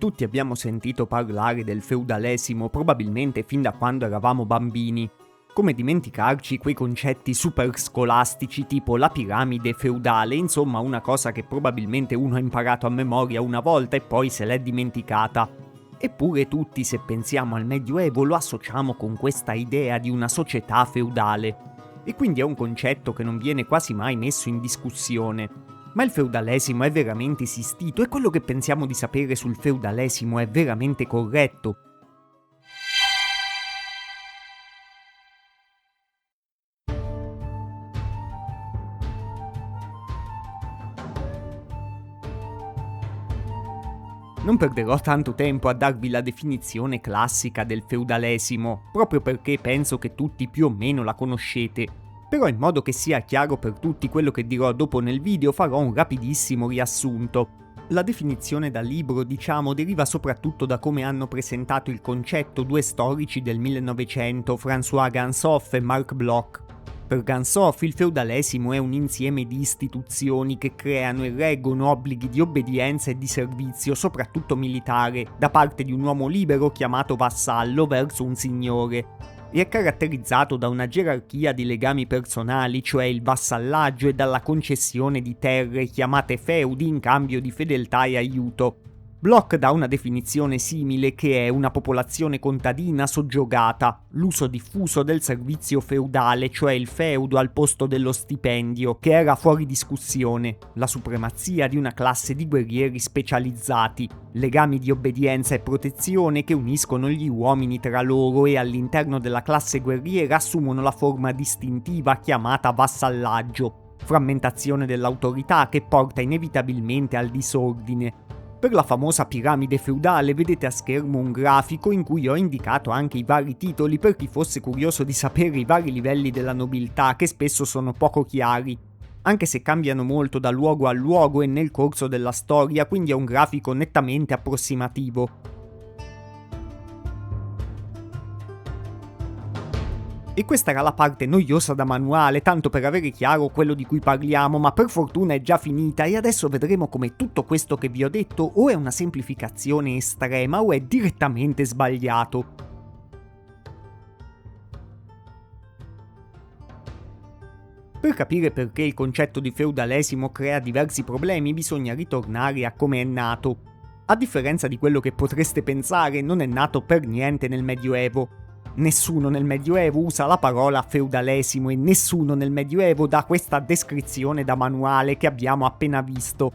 Tutti abbiamo sentito parlare del feudalesimo probabilmente fin da quando eravamo bambini. Come dimenticarci quei concetti super scolastici tipo la piramide feudale, insomma una cosa che probabilmente uno ha imparato a memoria una volta e poi se l'è dimenticata. Eppure tutti, se pensiamo al Medioevo, lo associamo con questa idea di una società feudale. E quindi è un concetto che non viene quasi mai messo in discussione. Ma il feudalesimo è veramente esistito e quello che pensiamo di sapere sul feudalesimo è veramente corretto? Non perderò tanto tempo a darvi la definizione classica del feudalesimo, proprio perché penso che tutti più o meno la conoscete. Però in modo che sia chiaro per tutti quello che dirò dopo nel video farò un rapidissimo riassunto. La definizione da libro, deriva soprattutto da come hanno presentato il concetto due storici del 1900, François Gansoff e Marc Bloch. Per Gansoff il feudalesimo è un insieme di istituzioni che creano e reggono obblighi di obbedienza e di servizio, soprattutto militare, da parte di un uomo libero chiamato vassallo verso un signore. E è caratterizzato da una gerarchia di legami personali, cioè il vassallaggio, e dalla concessione di terre chiamate feudi in cambio di fedeltà e aiuto. Bloch dà una definizione simile che è una popolazione contadina soggiogata, l'uso diffuso del servizio feudale, cioè il feudo al posto dello stipendio, che era fuori discussione, la supremazia di una classe di guerrieri specializzati, legami di obbedienza e protezione che uniscono gli uomini tra loro e all'interno della classe guerriera assumono la forma distintiva chiamata vassallaggio, frammentazione dell'autorità che porta inevitabilmente al disordine. Per la famosa piramide feudale vedete a schermo un grafico in cui ho indicato anche i vari titoli per chi fosse curioso di sapere i vari livelli della nobiltà che spesso sono poco chiari, anche se cambiano molto da luogo a luogo e nel corso della storia, quindi è un grafico nettamente approssimativo. E questa era la parte noiosa da manuale, tanto per avere chiaro quello di cui parliamo, ma per fortuna è già finita e adesso vedremo come tutto questo che vi ho detto o è una semplificazione estrema o è direttamente sbagliato. Per capire perché il concetto di feudalesimo crea diversi problemi bisogna ritornare a come è nato. A differenza di quello che potreste pensare, non è nato per niente nel Medioevo. Nessuno nel Medioevo usa la parola feudalesimo e nessuno nel Medioevo dà questa descrizione da manuale che abbiamo appena visto.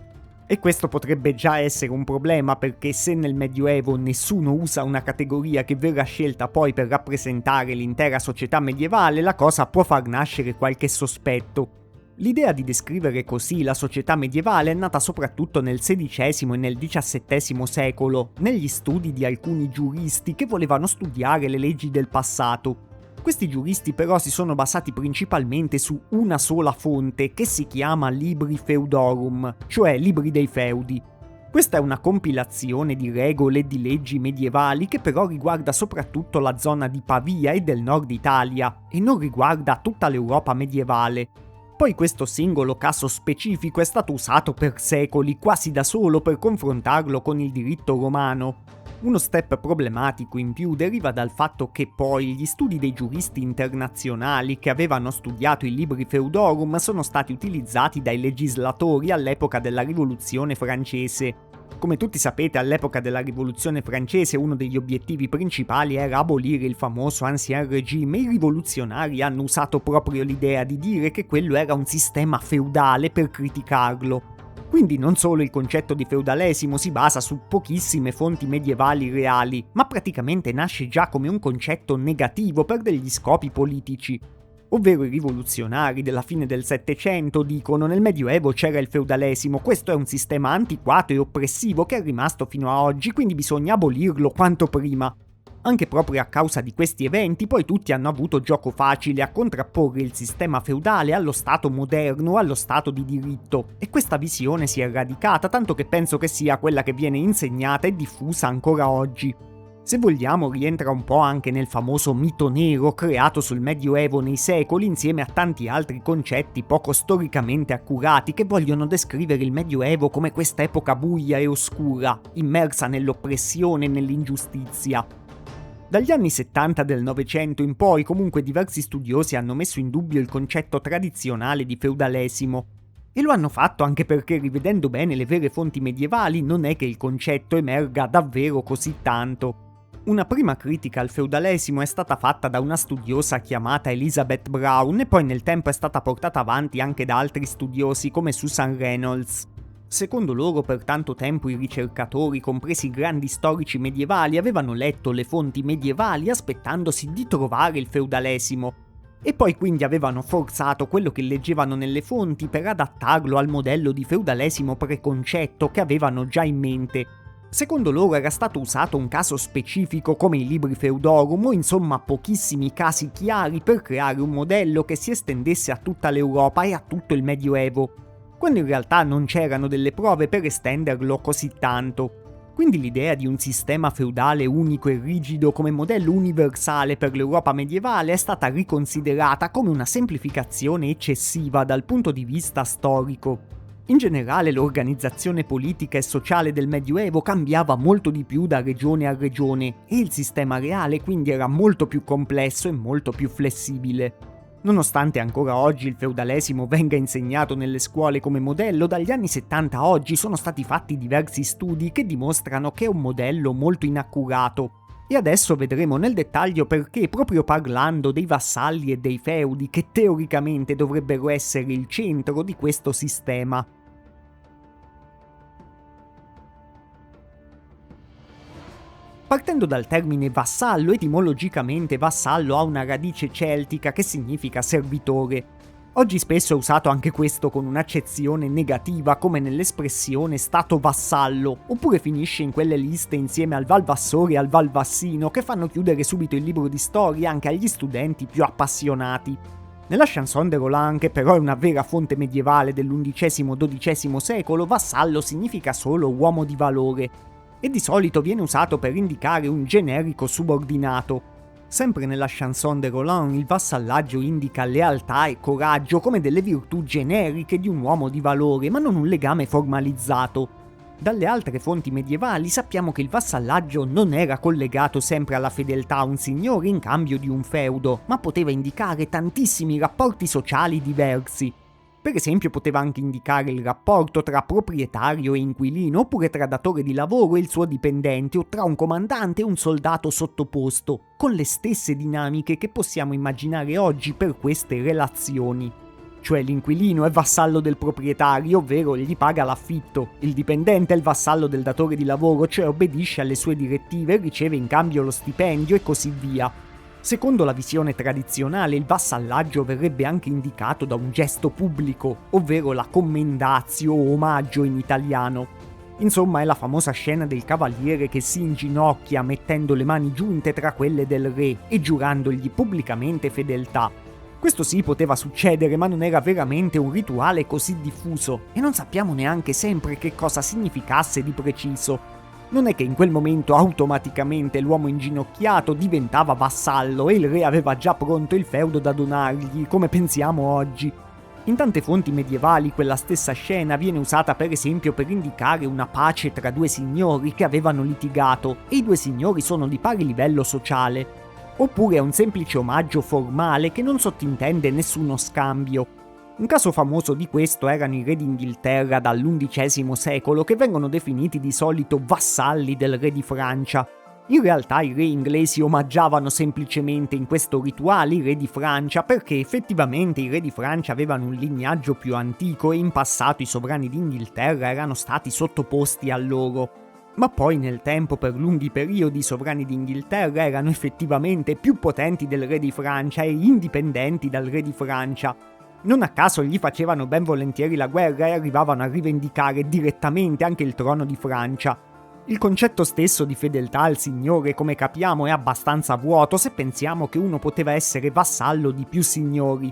E questo potrebbe già essere un problema perché se nel Medioevo nessuno usa una categoria che verrà scelta poi per rappresentare l'intera società medievale, la cosa può far nascere qualche sospetto. L'idea di descrivere così la società medievale è nata soprattutto nel XVI e nel XVII secolo, negli studi di alcuni giuristi che volevano studiare le leggi del passato. Questi giuristi però si sono basati principalmente su una sola fonte che si chiama Libri Feudorum, cioè libri dei feudi. Questa è una compilazione di regole e di leggi medievali che però riguarda soprattutto la zona di Pavia e del nord Italia e non riguarda tutta l'Europa medievale. Poi questo singolo caso specifico è stato usato per secoli quasi da solo per confrontarlo con il diritto romano. Uno step problematico in più deriva dal fatto che poi gli studi dei giuristi internazionali che avevano studiato i libri Feudorum sono stati utilizzati dai legislatori all'epoca della Rivoluzione francese. Come tutti sapete, all'epoca della Rivoluzione francese uno degli obiettivi principali era abolire il famoso Ancien Régime e i rivoluzionari hanno usato proprio l'idea di dire che quello era un sistema feudale per criticarlo. Quindi non solo il concetto di feudalesimo si basa su pochissime fonti medievali reali, ma praticamente nasce già come un concetto negativo per degli scopi politici. Ovvero i rivoluzionari della fine del Settecento dicono nel Medioevo c'era il feudalesimo, questo è un sistema antiquato e oppressivo che è rimasto fino a oggi, quindi bisogna abolirlo quanto prima. Anche proprio a causa di questi eventi poi tutti hanno avuto gioco facile a contrapporre il sistema feudale allo Stato moderno, allo Stato di diritto, e questa visione si è radicata tanto che penso che sia quella che viene insegnata e diffusa ancora oggi. Se vogliamo, rientra un po' anche nel famoso mito nero creato sul Medioevo nei secoli insieme a tanti altri concetti poco storicamente accurati che vogliono descrivere il Medioevo come questa epoca buia e oscura, immersa nell'oppressione e nell'ingiustizia. Dagli anni 70 del Novecento in poi, comunque, diversi studiosi hanno messo in dubbio il concetto tradizionale di feudalesimo. E lo hanno fatto anche perché, rivedendo bene le vere fonti medievali, non è che il concetto emerga davvero così tanto. Una prima critica al feudalesimo è stata fatta da una studiosa chiamata Elizabeth Brown e poi nel tempo è stata portata avanti anche da altri studiosi come Susan Reynolds. Secondo loro, per tanto tempo i ricercatori, compresi grandi storici medievali, avevano letto le fonti medievali aspettandosi di trovare il feudalesimo, e poi quindi avevano forzato quello che leggevano nelle fonti per adattarlo al modello di feudalesimo preconcetto che avevano già in mente. Secondo loro era stato usato un caso specifico come i libri Feudorum o insomma pochissimi casi chiari per creare un modello che si estendesse a tutta l'Europa e a tutto il Medioevo, quando in realtà non c'erano delle prove per estenderlo così tanto. Quindi l'idea di un sistema feudale unico e rigido come modello universale per l'Europa medievale è stata riconsiderata come una semplificazione eccessiva dal punto di vista storico. In generale l'organizzazione politica e sociale del Medioevo cambiava molto di più da regione a regione e il sistema reale quindi era molto più complesso e molto più flessibile. Nonostante ancora oggi il feudalesimo venga insegnato nelle scuole come modello, dagli anni 70 a oggi sono stati fatti diversi studi che dimostrano che è un modello molto inaccurato. E adesso vedremo nel dettaglio perché, proprio parlando dei vassalli e dei feudi che teoricamente dovrebbero essere il centro di questo sistema. Partendo dal termine vassallo, etimologicamente vassallo ha una radice celtica che significa servitore. Oggi spesso è usato anche questo con un'accezione negativa come nell'espressione stato vassallo, oppure finisce in quelle liste insieme al Valvassore e al Valvassino che fanno chiudere subito il libro di storia anche agli studenti più appassionati. Nella Chanson de Roland, che però è una vera fonte medievale dell'XI-XII secolo, vassallo significa solo uomo di valore, e di solito viene usato per indicare un generico subordinato. Sempre nella Chanson de Roland il vassallaggio indica lealtà e coraggio come delle virtù generiche di un uomo di valore, ma non un legame formalizzato. Dalle altre fonti medievali sappiamo che il vassallaggio non era collegato sempre alla fedeltà a un signore in cambio di un feudo, ma poteva indicare tantissimi rapporti sociali diversi. Per esempio poteva anche indicare il rapporto tra proprietario e inquilino, oppure tra datore di lavoro e il suo dipendente, o tra un comandante e un soldato sottoposto, con le stesse dinamiche che possiamo immaginare oggi per queste relazioni. Cioè l'inquilino è vassallo del proprietario, ovvero gli paga l'affitto, il dipendente è il vassallo del datore di lavoro, cioè obbedisce alle sue direttive e riceve in cambio lo stipendio e così via. Secondo la visione tradizionale, il vassallaggio verrebbe anche indicato da un gesto pubblico, ovvero la commendatio o omaggio in italiano. Insomma, è la famosa scena del cavaliere che si inginocchia mettendo le mani giunte tra quelle del re e giurandogli pubblicamente fedeltà. Questo sì poteva succedere, ma non era veramente un rituale così diffuso, e non sappiamo neanche sempre che cosa significasse di preciso. Non è che in quel momento automaticamente l'uomo inginocchiato diventava vassallo e il re aveva già pronto il feudo da donargli, come pensiamo oggi. In tante fonti medievali quella stessa scena viene usata per esempio per indicare una pace tra due signori che avevano litigato e i due signori sono di pari livello sociale. Oppure è un semplice omaggio formale che non sottintende nessuno scambio. Un caso famoso di questo erano i re d'Inghilterra dall'XI secolo che vengono definiti di solito vassalli del re di Francia. In realtà i re inglesi omaggiavano semplicemente in questo rituale i re di Francia perché effettivamente i re di Francia avevano un lignaggio più antico e in passato i sovrani d'Inghilterra erano stati sottoposti a loro. Ma poi nel tempo per lunghi periodi i sovrani d'Inghilterra erano effettivamente più potenti del re di Francia e indipendenti dal re di Francia. Non a caso gli facevano ben volentieri la guerra e arrivavano a rivendicare direttamente anche il trono di Francia. Il concetto stesso di fedeltà al signore, come capiamo, è abbastanza vuoto se pensiamo che uno poteva essere vassallo di più signori.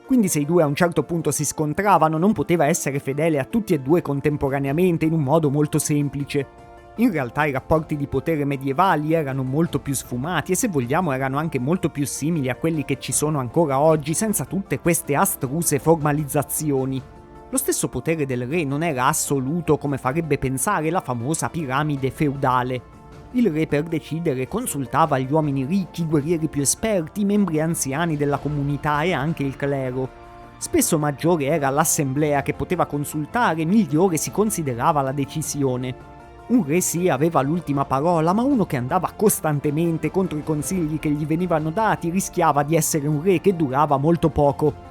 Quindi se i due a un certo punto si scontravano non poteva essere fedele a tutti e due contemporaneamente in un modo molto semplice. In realtà i rapporti di potere medievali erano molto più sfumati e se vogliamo erano anche molto più simili a quelli che ci sono ancora oggi senza tutte queste astruse formalizzazioni. Lo stesso potere del re non era assoluto come farebbe pensare la famosa piramide feudale. Il re per decidere consultava gli uomini ricchi, i guerrieri più esperti, i membri anziani della comunità e anche il clero. Spesso maggiore era l'assemblea che poteva consultare, migliore si considerava la decisione. Un re sì aveva l'ultima parola, ma uno che andava costantemente contro i consigli che gli venivano dati rischiava di essere un re che durava molto poco.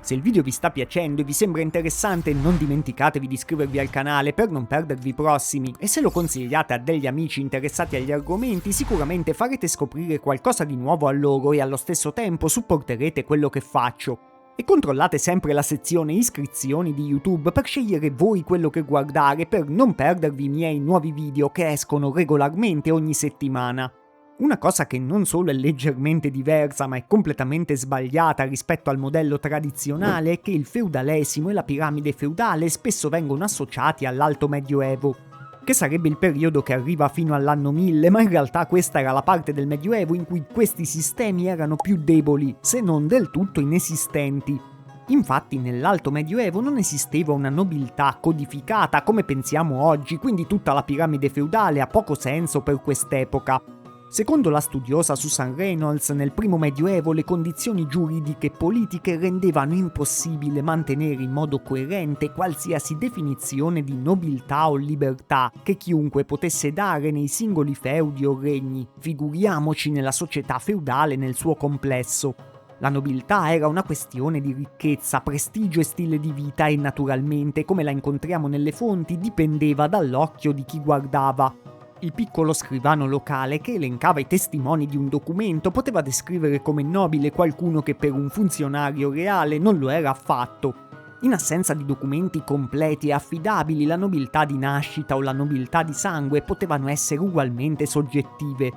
Se il video vi sta piacendo e vi sembra interessante non dimenticatevi di iscrivervi al canale per non perdervi i prossimi e se lo consigliate a degli amici interessati agli argomenti sicuramente farete scoprire qualcosa di nuovo a loro e allo stesso tempo supporterete quello che faccio. E controllate sempre la sezione iscrizioni di YouTube per scegliere voi quello che guardare per non perdervi i miei nuovi video che escono regolarmente ogni settimana. Una cosa che non solo è leggermente diversa ma è completamente sbagliata rispetto al modello tradizionale è che il feudalesimo e la piramide feudale spesso vengono associati all'Alto Medioevo, che sarebbe il periodo che arriva fino all'anno 1000, ma in realtà questa era la parte del Medioevo in cui questi sistemi erano più deboli, se non del tutto inesistenti. Infatti nell'Alto Medioevo non esisteva una nobiltà codificata come pensiamo oggi, quindi tutta la piramide feudale ha poco senso per quest'epoca. Secondo la studiosa Susan Reynolds, nel primo Medioevo le condizioni giuridiche e politiche rendevano impossibile mantenere in modo coerente qualsiasi definizione di nobiltà o libertà che chiunque potesse dare nei singoli feudi o regni, figuriamoci nella società feudale nel suo complesso. La nobiltà era una questione di ricchezza, prestigio e stile di vita e naturalmente, come la incontriamo nelle fonti, dipendeva dall'occhio di chi guardava. Il piccolo scrivano locale che elencava i testimoni di un documento poteva descrivere come nobile qualcuno che per un funzionario reale non lo era affatto. In assenza di documenti completi e affidabili, la nobiltà di nascita o la nobiltà di sangue potevano essere ugualmente soggettive.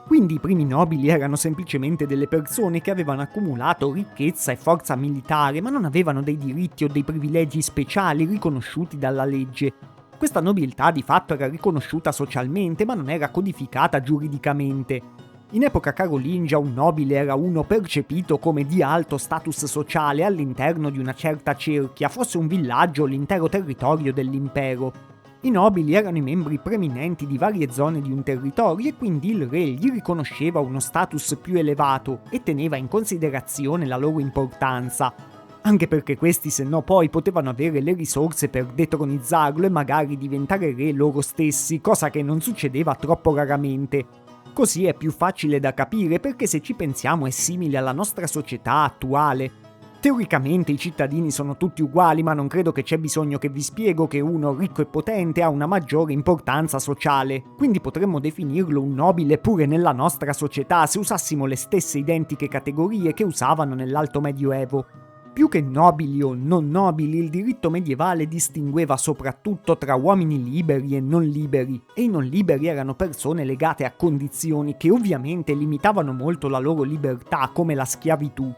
Quindi i primi nobili erano semplicemente delle persone che avevano accumulato ricchezza e forza militare ma non avevano dei diritti o dei privilegi speciali riconosciuti dalla legge. Questa nobiltà di fatto era riconosciuta socialmente ma non era codificata giuridicamente. In epoca carolingia un nobile era uno percepito come di alto status sociale all'interno di una certa cerchia, fosse un villaggio o l'intero territorio dell'impero. I nobili erano i membri preminenti di varie zone di un territorio e quindi il re gli riconosceva uno status più elevato e teneva in considerazione la loro importanza. Anche perché questi se no poi potevano avere le risorse per detronizzarlo e magari diventare re loro stessi, cosa che non succedeva troppo raramente. Così è più facile da capire perché se ci pensiamo è simile alla nostra società attuale. Teoricamente i cittadini sono tutti uguali, ma non credo che c'è bisogno che vi spiego che uno ricco e potente ha una maggiore importanza sociale, quindi potremmo definirlo un nobile pure nella nostra società se usassimo le stesse identiche categorie che usavano nell'Alto Medioevo. Più che nobili o non nobili, il diritto medievale distingueva soprattutto tra uomini liberi e non liberi, e i non liberi erano persone legate a condizioni che ovviamente limitavano molto la loro libertà, come la schiavitù.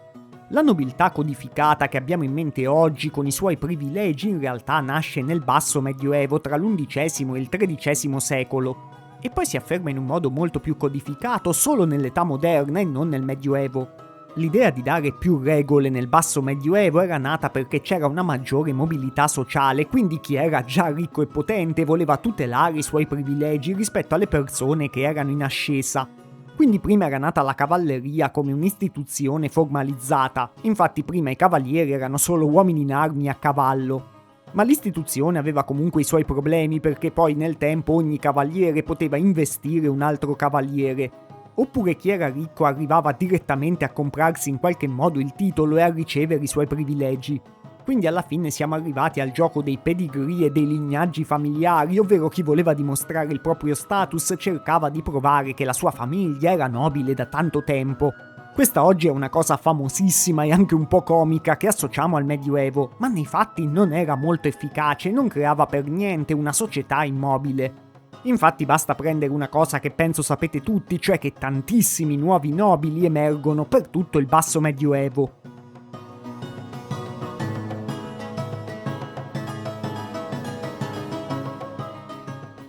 La nobiltà codificata che abbiamo in mente oggi con i suoi privilegi in realtà nasce nel basso medioevo tra l'XI e il XIII secolo, e poi si afferma in un modo molto più codificato solo nell'età moderna e non nel medioevo. L'idea di dare più regole nel basso medioevo era nata perché c'era una maggiore mobilità sociale, quindi chi era già ricco e potente voleva tutelare i suoi privilegi rispetto alle persone che erano in ascesa. Quindi prima era nata la cavalleria come un'istituzione formalizzata, infatti prima i cavalieri erano solo uomini in armi a cavallo. Ma l'istituzione aveva comunque i suoi problemi perché poi nel tempo ogni cavaliere poteva investire un altro cavaliere. Oppure chi era ricco arrivava direttamente a comprarsi in qualche modo il titolo e a ricevere i suoi privilegi. Quindi alla fine siamo arrivati al gioco dei pedigree e dei lignaggi familiari, ovvero chi voleva dimostrare il proprio status cercava di provare che la sua famiglia era nobile da tanto tempo. Questa oggi è una cosa famosissima e anche un po' comica che associamo al Medioevo, ma nei fatti non era molto efficace e non creava per niente una società immobile. Infatti basta prendere una cosa che penso sapete tutti, cioè che tantissimi nuovi nobili emergono per tutto il basso medioevo.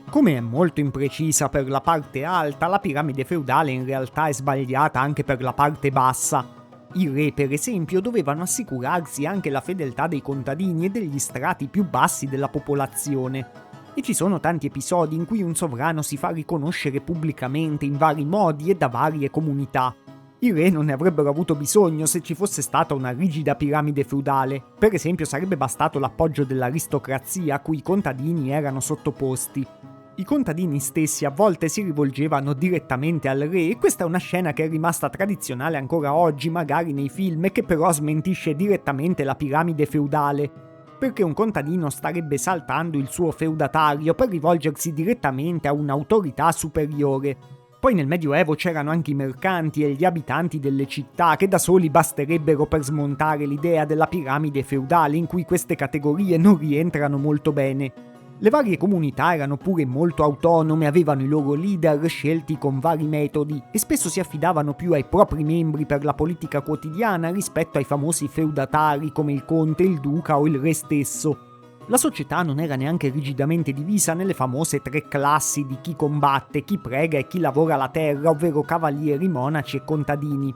Come è molto imprecisa per la parte alta, la piramide feudale in realtà è sbagliata anche per la parte bassa. I re, per esempio, dovevano assicurarsi anche la fedeltà dei contadini e degli strati più bassi della popolazione. E ci sono tanti episodi in cui un sovrano si fa riconoscere pubblicamente in vari modi e da varie comunità. I re non ne avrebbero avuto bisogno se ci fosse stata una rigida piramide feudale. Per esempio sarebbe bastato l'appoggio dell'aristocrazia a cui i contadini erano sottoposti. I contadini stessi a volte si rivolgevano direttamente al re e questa è una scena che è rimasta tradizionale ancora oggi, magari nei film, e che però smentisce direttamente la piramide feudale, perché un contadino starebbe saltando il suo feudatario per rivolgersi direttamente a un'autorità superiore. Poi nel Medioevo c'erano anche i mercanti e gli abitanti delle città che da soli basterebbero per smontare l'idea della piramide feudale in cui queste categorie non rientrano molto bene. Le varie comunità erano pure molto autonome, avevano i loro leader scelti con vari metodi e spesso si affidavano più ai propri membri per la politica quotidiana rispetto ai famosi feudatari come il conte, il duca o il re stesso. La società non era neanche rigidamente divisa nelle famose 3 classi di chi combatte, chi prega e chi lavora la terra, ovvero cavalieri, monaci e contadini,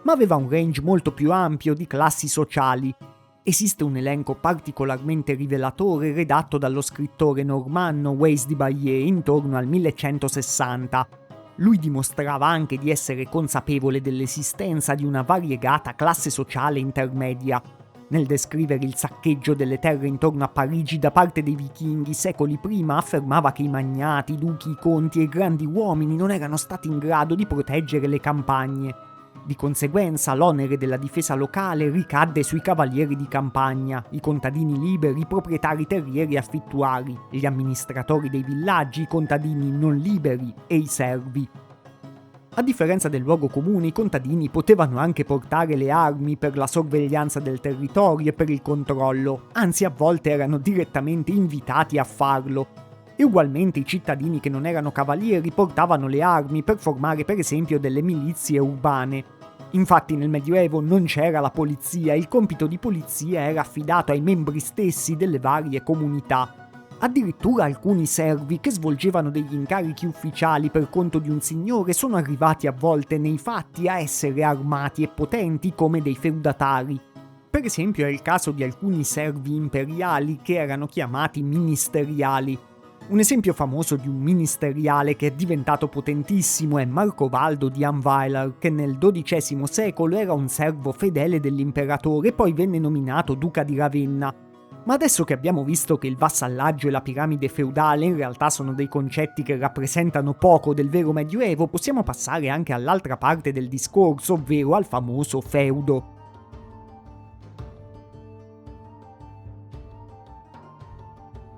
ma aveva un range molto più ampio di classi sociali. Esiste un elenco particolarmente rivelatore redatto dallo scrittore normanno Wace di Baillet intorno al 1160. Lui dimostrava anche di essere consapevole dell'esistenza di una variegata classe sociale intermedia. Nel descrivere il saccheggio delle terre intorno a Parigi da parte dei vichinghi secoli prima, affermava che i magnati, i duchi, i conti e i grandi uomini non erano stati in grado di proteggere le campagne. Di conseguenza l'onere della difesa locale ricadde sui cavalieri di campagna, i contadini liberi, i proprietari terrieri e affittuari, gli amministratori dei villaggi, i contadini non liberi e i servi. A differenza del luogo comune, i contadini potevano anche portare le armi per la sorveglianza del territorio e per il controllo, anzi a volte erano direttamente invitati a farlo. E ugualmente i cittadini che non erano cavalieri portavano le armi per formare per esempio delle milizie urbane. Infatti nel Medioevo non c'era la polizia, il compito di polizia era affidato ai membri stessi delle varie comunità. Addirittura alcuni servi che svolgevano degli incarichi ufficiali per conto di un signore sono arrivati a volte nei fatti a essere armati e potenti come dei feudatari. Per esempio è il caso di alcuni servi imperiali che erano chiamati ministeriali. Un esempio famoso di un ministeriale che è diventato potentissimo è Marco Valdo di Amweiler, che nel XII secolo era un servo fedele dell'imperatore e poi venne nominato duca di Ravenna. Ma adesso che abbiamo visto che il vassallaggio e la piramide feudale in realtà sono dei concetti che rappresentano poco del vero Medioevo, possiamo passare anche all'altra parte del discorso, ovvero al famoso feudo.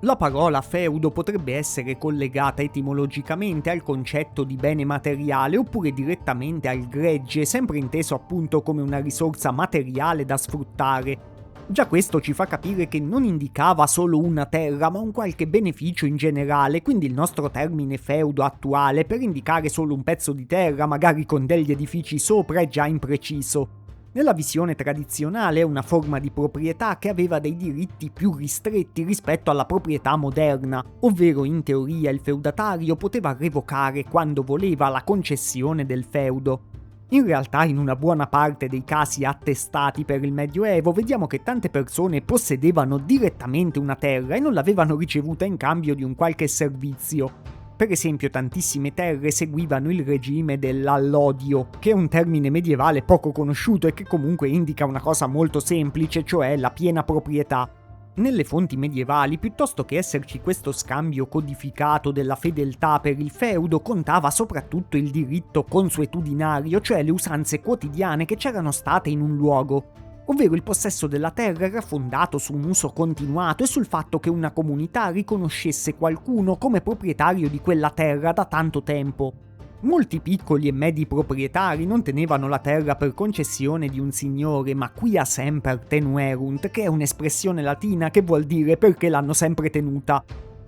La parola feudo potrebbe essere collegata etimologicamente al concetto di bene materiale oppure direttamente al gregge, sempre inteso appunto come una risorsa materiale da sfruttare. Già questo ci fa capire che non indicava solo una terra, ma un qualche beneficio in generale, quindi il nostro termine feudo attuale per indicare solo un pezzo di terra, magari con degli edifici sopra, è già impreciso. Nella visione tradizionale è una forma di proprietà che aveva dei diritti più ristretti rispetto alla proprietà moderna, ovvero in teoria il feudatario poteva revocare quando voleva la concessione del feudo. In realtà in una buona parte dei casi attestati per il Medioevo vediamo che tante persone possedevano direttamente una terra e non l'avevano ricevuta in cambio di un qualche servizio. Per esempio tantissime terre seguivano il regime dell'allodio, che è un termine medievale poco conosciuto e che comunque indica una cosa molto semplice, cioè la piena proprietà. Nelle fonti medievali, piuttosto che esserci questo scambio codificato della fedeltà per il feudo, contava soprattutto il diritto consuetudinario, cioè le usanze quotidiane che c'erano state in un luogo. Ovvero il possesso della terra era fondato su un uso continuato e sul fatto che una comunità riconoscesse qualcuno come proprietario di quella terra da tanto tempo. Molti piccoli e medi proprietari non tenevano la terra per concessione di un signore, ma quia semper tenuerunt, che è un'espressione latina che vuol dire perché l'hanno sempre tenuta.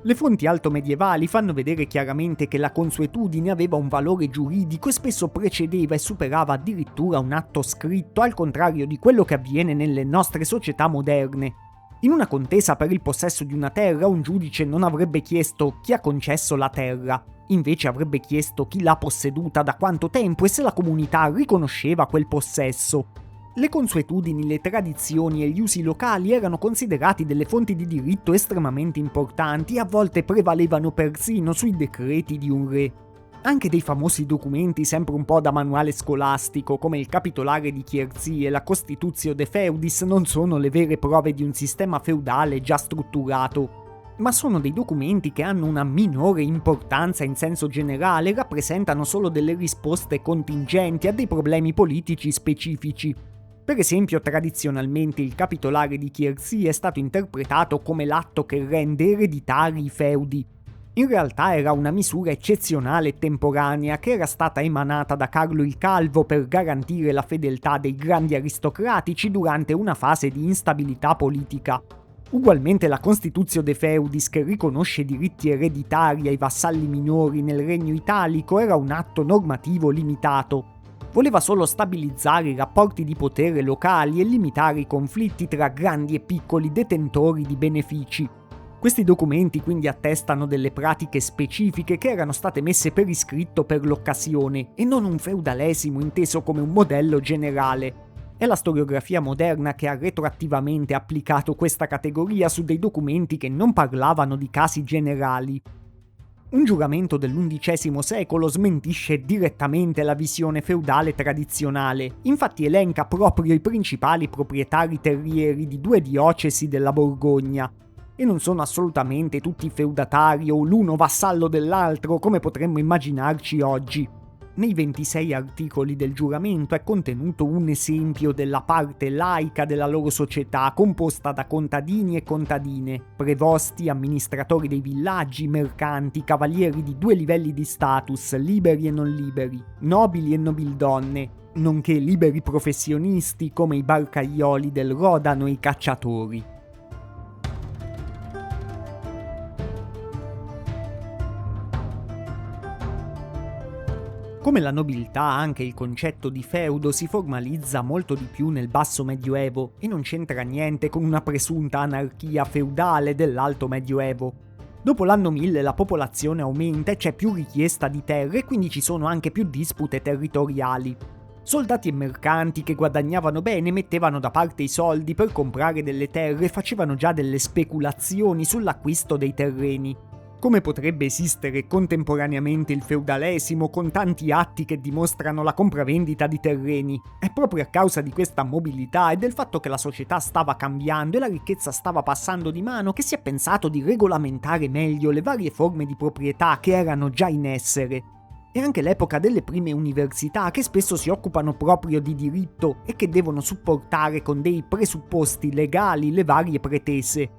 Le fonti altomedievali fanno vedere chiaramente che la consuetudine aveva un valore giuridico e spesso precedeva e superava addirittura un atto scritto, al contrario di quello che avviene nelle nostre società moderne. In una contesa per il possesso di una terra, un giudice non avrebbe chiesto chi ha concesso la terra, invece avrebbe chiesto chi l'ha posseduta da quanto tempo e se la comunità riconosceva quel possesso. Le consuetudini, le tradizioni e gli usi locali erano considerati delle fonti di diritto estremamente importanti e a volte prevalevano persino sui decreti di un re. Anche dei famosi documenti sempre un po' da manuale scolastico, come il Capitolare di Chiers e la Constitutio de Feudis, non sono le vere prove di un sistema feudale già strutturato, ma sono dei documenti che hanno una minore importanza in senso generale e rappresentano solo delle risposte contingenti a dei problemi politici specifici. Per esempio, tradizionalmente il Capitolare di Chiers è stato interpretato come l'atto che rende ereditari i feudi. In realtà era una misura eccezionale e temporanea che era stata emanata da Carlo il Calvo per garantire la fedeltà dei grandi aristocratici durante una fase di instabilità politica. Ugualmente la Constitutio de Feudis, che riconosce diritti ereditari ai vassalli minori nel Regno Italico, era un atto normativo limitato. Voleva solo stabilizzare i rapporti di potere locali e limitare i conflitti tra grandi e piccoli detentori di benefici. Questi documenti quindi attestano delle pratiche specifiche che erano state messe per iscritto per l'occasione e non un feudalesimo inteso come un modello generale. È la storiografia moderna che ha retroattivamente applicato questa categoria su dei documenti che non parlavano di casi generali. Un giuramento dell'XI secolo smentisce direttamente la visione feudale tradizionale, infatti elenca proprio i principali proprietari terrieri di 2 diocesi della Borgogna, e non sono assolutamente tutti feudatari o l'uno vassallo dell'altro come potremmo immaginarci oggi. Nei 26 articoli del giuramento è contenuto un esempio della parte laica della loro società, composta da contadini e contadine, prevosti, amministratori dei villaggi, mercanti, cavalieri di 2 livelli di status, liberi e non liberi, nobili e nobildonne, nonché liberi professionisti come i barcaioli del Rodano e i cacciatori. Come la nobiltà, anche il concetto di feudo si formalizza molto di più nel basso medioevo e non c'entra niente con una presunta anarchia feudale dell'alto medioevo. Dopo l'anno 1000 la popolazione aumenta e c'è più richiesta di terre e quindi ci sono anche più dispute territoriali. Soldati e mercanti che guadagnavano bene mettevano da parte i soldi per comprare delle terre e facevano già delle speculazioni sull'acquisto dei terreni. Come potrebbe esistere contemporaneamente il feudalesimo con tanti atti che dimostrano la compravendita di terreni? È proprio a causa di questa mobilità e del fatto che la società stava cambiando e la ricchezza stava passando di mano che si è pensato di regolamentare meglio le varie forme di proprietà che erano già in essere. È anche l'epoca delle prime università che spesso si occupano proprio di diritto e che devono supportare con dei presupposti legali le varie pretese.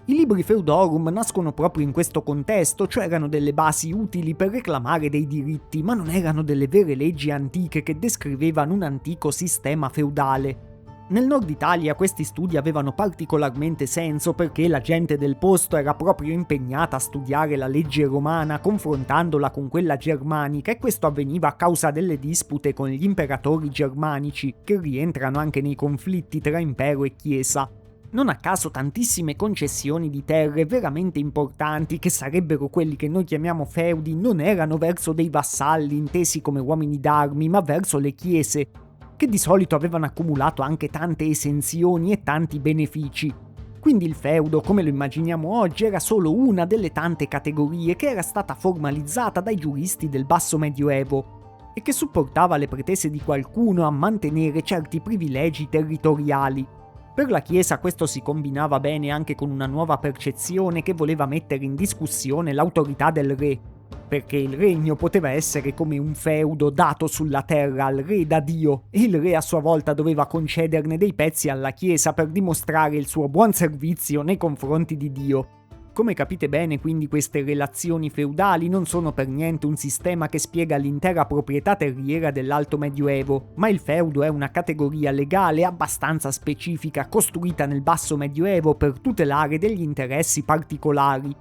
I libri Feudorum nascono proprio in questo contesto, cioè erano delle basi utili per reclamare dei diritti, ma non erano delle vere leggi antiche che descrivevano un antico sistema feudale. Nel nord Italia questi studi avevano particolarmente senso perché la gente del posto era proprio impegnata a studiare la legge romana confrontandola con quella germanica e questo avveniva a causa delle dispute con gli imperatori germanici, che rientrano anche nei conflitti tra impero e chiesa. Non a caso tantissime concessioni di terre veramente importanti, che sarebbero quelli che noi chiamiamo feudi, non erano verso dei vassalli intesi come uomini d'armi, ma verso le chiese, che di solito avevano accumulato anche tante esenzioni e tanti benefici. Quindi il feudo, come lo immaginiamo oggi, era solo una delle tante categorie che era stata formalizzata dai giuristi del basso medioevo e che supportava le pretese di qualcuno a mantenere certi privilegi territoriali. Per la Chiesa questo si combinava bene anche con una nuova percezione che voleva mettere in discussione l'autorità del re, perché il regno poteva essere come un feudo dato sulla terra al re da Dio, e il re a sua volta doveva concederne dei pezzi alla Chiesa per dimostrare il suo buon servizio nei confronti di Dio. Come capite bene, quindi, queste relazioni feudali non sono per niente un sistema che spiega l'intera proprietà terriera dell'Alto Medioevo, ma il feudo è una categoria legale abbastanza specifica costruita nel Basso Medioevo per tutelare degli interessi particolari.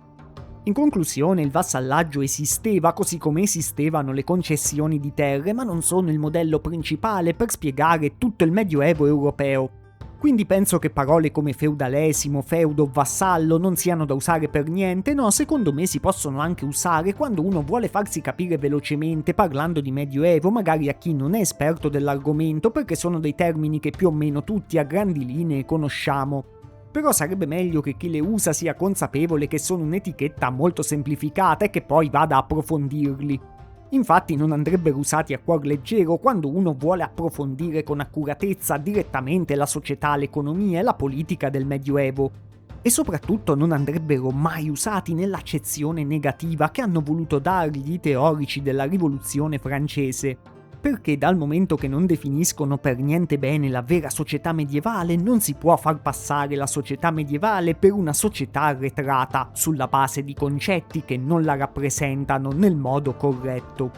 In conclusione, il vassallaggio esisteva così come esistevano le concessioni di terre, ma non sono il modello principale per spiegare tutto il Medioevo europeo. Quindi penso che parole come feudalesimo, feudo, vassallo non siano da usare per niente, no, secondo me si possono anche usare quando uno vuole farsi capire velocemente parlando di Medioevo, magari a chi non è esperto dell'argomento, perché sono dei termini che più o meno tutti a grandi linee conosciamo. Però sarebbe meglio che chi le usa sia consapevole che sono un'etichetta molto semplificata e che poi vada a approfondirli. Infatti non andrebbero usati a cuor leggero quando uno vuole approfondire con accuratezza direttamente la società, l'economia e la politica del Medioevo. E soprattutto non andrebbero mai usati nell'accezione negativa che hanno voluto dargli i teorici della Rivoluzione francese. Perché dal momento che non definiscono per niente bene la vera società medievale, non si può far passare la società medievale per una società arretrata, sulla base di concetti che non la rappresentano nel modo corretto.